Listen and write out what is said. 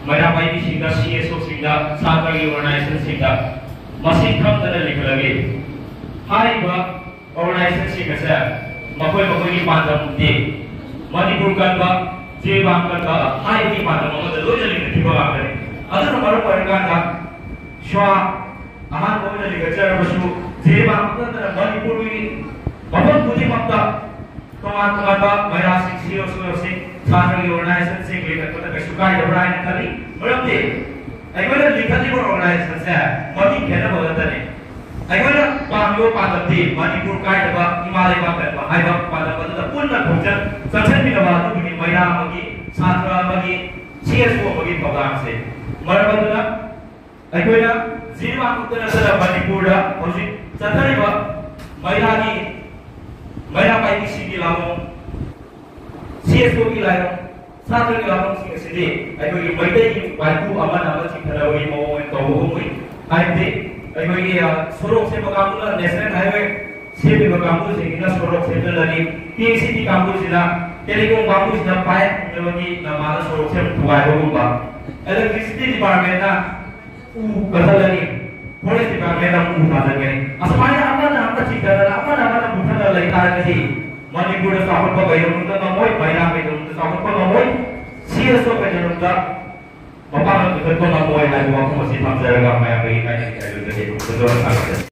मैना पाई सिंगा CSO सिंगा सातगी ऑर्गेनाइजेशन सिंगा मसिंग खमदना लिखलगे हाइबा ऑर्गेनाइजेशन सिंगा से मकोई मकोई की पादम दे मणिपुर का जे बांग का हाई की पादम ममद लोय लिखने की बात करें अदर मरो पड़ेगा ना श्वा आहार ममद लिखचर बसु जे बांग का मणिपुर की बहुत बुद्धि ममता तोमा मैरा CSO से सातगी ऑर्गेनाइजेशन से लेकर तो सुखाई डबराई ने खाली मरमदे अगोला लिखती को ऑर्गेनाइजेशन से मती खेना बोलतने अगोला बांगो पादती मणिपुर कायदबा हिमालय बाकदबा हाइबा पादबा द पुन्ना भोजन संसन बिनबा दुनि मैना मगी छात्र मगी CSO मगी प्रोग्राम से मरबदना अगोला जीवा कुतन सदा मणिपुर दा होजि चतरिबा मैना पाई सिगी लामो CSO की लायो छात्र की लामो सिंग सिदे अगोली मैदै की बाइकु अमन अमन सिखरवि मो तोबुमुइ आइदे अगोली सोरोक से बकामुला नेशनल हाईवे से भी बकामु से इना सोरोक से लनी PCT कामु सिना टेलीकॉम कामु सिना पाए लगी नमाला सोरोक से थुवाय होबा इलेक्ट्रिसिटी डिपार्टमेंट ना उ कथलनी फॉरेस्ट डिपार्टमेंट ना उ मादगे असमाय अमन अमन सिखरला अमन अमन बुथला लैतारगि मणिपुर साहब बैरमुंदा नमोय मैना बैरमुंदा साहब नमोय CSO बैरमुंदा मपाल को नमोय हाय वाको मसी थमजरगा माया बै कायनि